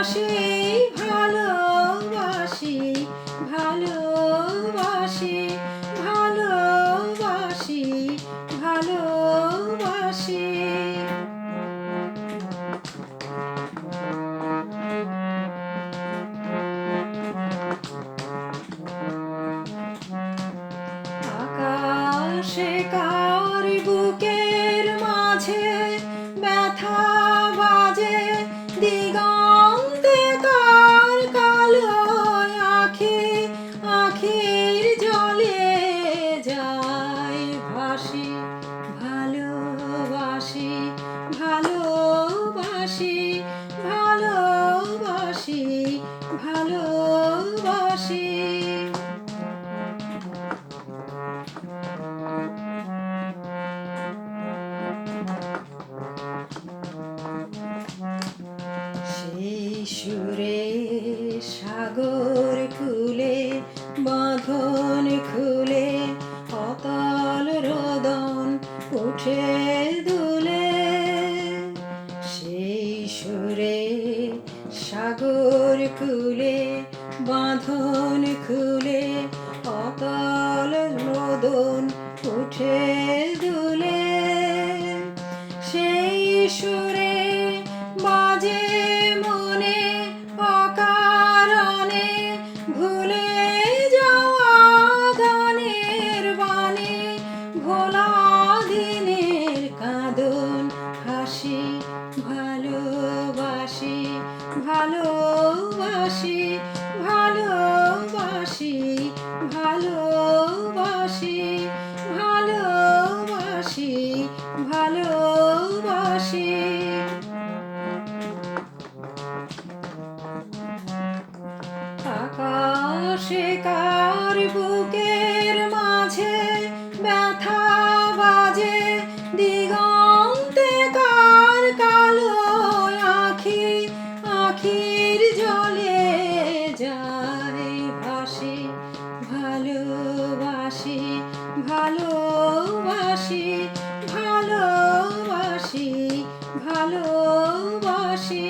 সেই ভালোবাসি, ভালোবাসি, ভালোবাসি, ভালোবাসি। আকাশে কার বুকের মাঝে ব্যথা বাজে, দিগন্তে কার কালো আখি, আখির জলে যায় ভাসি, ভালোবাসি, ভালোবাসি, ভালোবাসি, ভালোবাসি। সেই সুরে সাগর কুলে বাঁধন খুলে অতল রোদন উঠে দুলে। সেই সুরে সাগর কুলে বাঁধন খুলে অতল রোদন উঠে দুলে। সেই সুরে বাজে মনে অকারণে ভুলে যাওয়া গানের বাণী, ভোলা দিনের কাঁদন হাসি, ভালোবাসি, ভালোবাসি, ভালোবাসি, ভালোবাসি, ভালোবাসি, ভালোবাসি। আকাশে কার বুকের মাঝে ব্যথা বাজে, দিগন্তে কার কালো আখি, আখির জলে যায় ভাসি, ভালোবাসি, ভালোবাসি, ভালোবাসি, ভালোবাসি।